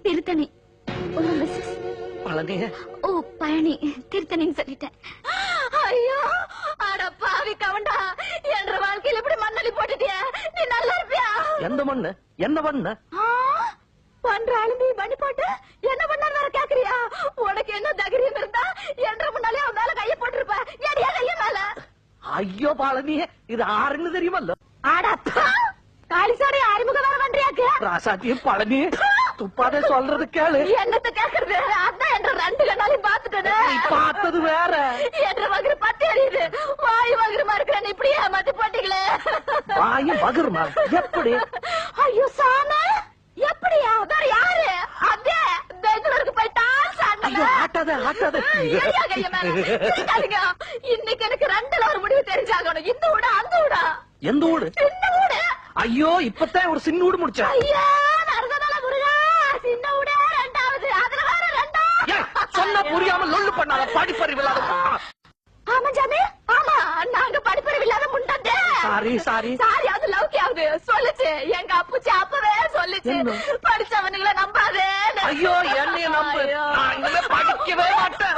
திருத்தணி. உங்க மிஸ்ஸஸ் பழனிய. ஓ பழனி, திருத்தணின்னு சொல்லிட்டேன். ஐயோ அட பாவி கவண்டா, என்ற வாழ்க்கையில இப்படி மண்ணலி போட்டுட்டிய, நீ நல்லா இருப்பியா? எந்த மண்ணு? என்ன பண்ண? பண்ற அழுந்தி பண்ணி போட்டு என்ன பண்ண வேற கேக்குறியா? உனக்கு என்ன தைரியம் இருந்தா என்ற முன்னாலே அவன் மேல கைய போட்டிருப்ப. ஏடியா கைய மேல? ஐயோ பழனிய, இது ஆறுன்னு தெரியுமல்ல? ஆடா காளிசாரி அறிமுக வேற பண்றியாக்கு? ராசாத்தியும் பழனி துப்பாதே சொல்றது கேளு. என்னத்த கேக்குறது? அதான் என்ற ரெண்டு கண்ணாலையும் பாத்துட்டேன். பார்த்தது வேற. என்ற வகுறு பத்தி எறியுது. வாய் வகுருமா இருக்கிறேன், இப்படியே ஏமாத்தி போட்டீங்களே. வாயும் வகுருமா? எப்படி? ஐயோ சாமி, எப்படியா? வேற யாரு? அதே பெங்களூருக்கு போயிட்டா. ஆட்டாத ஆட்டாத. இன்னைக்கு எனக்கு ரெண்டுல ஒரு முடிவு தெரிஞ்சாகணும். இந்த ஊடா அந்த ஊடா? எந்த ஊடு? சின்ன ஊடு. ஐயோ இப்பதான் ஒரு சின்ன ஊடு முடிச்ச. ஐயா நரகதல முருகா, சின்ன ஊடா ரெண்டாவது, அதுல வேற ரெண்டா. சொன்ன புரியாம லொல்லு பண்ணாத. படிப்பறிவு இல்லாத. ஆமா ஜாமி, ஆமா நாங்க படிப்பறிவு இல்லாத முண்டாதே. Sorry sorry sorry. அது லவ்கியாவது சொல்லுச்சு. எங்க அப்புச்சி அப்பவே சொல்லுச்சு, படிச்சவனுங்களை நம்பாதே. ஐயோ என்னைய நம்பு, நான் இனிமே படிக்கவே மாட்டேன்.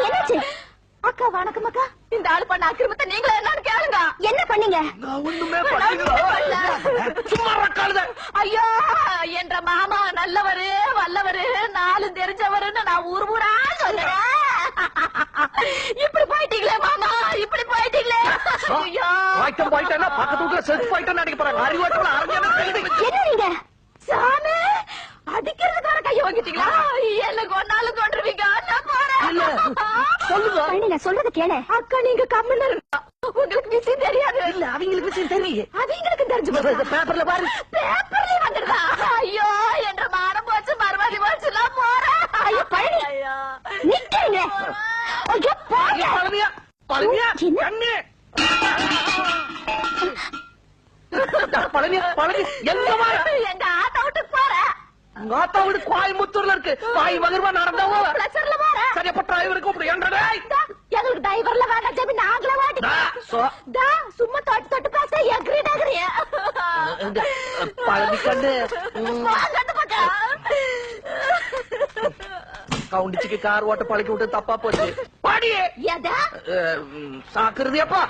என்னாச்சு? அக்கா வணக்கம் அக்கா. இந்த ஆள் பண்ண அக்கிரமத்தை நீங்களே என்னன்னு கேளுங்க. என்ன பண்ணீங்க? நான் ஒண்ணுமே பண்ணல. சும்மா ரக்காலுத. ஐயோ என்ற மாமா நல்லவரு வல்லவரு நாளும் தெரிஞ்சவருன்னு நான் ஊர் ஊரா சொல்றேன். இப்படி போயிட்டீங்களே மாமா, இப்படி போயிட்டீங்களே. ஐயோ போயிட்டேன்னா பக்கத்து வீட்டுல செத்து போயிட்டேன்னு நினைக்க போறாங்க. அறிவாட்டோட அரஞ்சு என்ன நீங்க சாமி அடிக்கிறதுக்கார கைய வாங்கிட்டீங்களா? என்ன கொண்டாலும் கொண்டுருவீங்க. நான் போறேன். சொல்லுங்க, சொல்றது கேளு. அக்கா நீங்க கம்முன்னு இருக்கா. உங்களுக்கு விஷயம் தெரியாது. இல்ல அவங்களுக்கு விஷயம் தெரியும். அவங்களுக்கு தெரிஞ்சு பேப்பர்ல பாரு. பேப்பர்ல வந்துருதா? ஐயோ என்ற மானம் போச்சு, மறுபடி போச்சு. நான் போறேன். ஐயோ பழனி நிக்கிறீங்க. ஐயோ போங்க. பழனியா பழனியா கண்ணே. பழனியா பழனி எங்கமா? எங்க ஆட்டோ விட்டு போறேன். உங்க ஆத்தா வீடு கோயம்புத்தூர்ல இருக்கு. வாய் வகுருவா நடந்தவோ பிளச்சர்ல போறேன். சரி அப்ப டிரைவருக்கு கூப்பிடு. என்றடே எங்களுக்கு டிரைவர்ல வேண்டாம் ஜாமி, நாங்களே வாட்டி சும்மா தொட்டு தொட்டு பேச எக்ரி நகரிய. பழனி கண்ணு கவுண்டிச்சுக்கு கார் ஓட்ட பழக்கி விட்டு தப்பா போச்சு. பாடியே எதா சாக்குறதியாப்பா.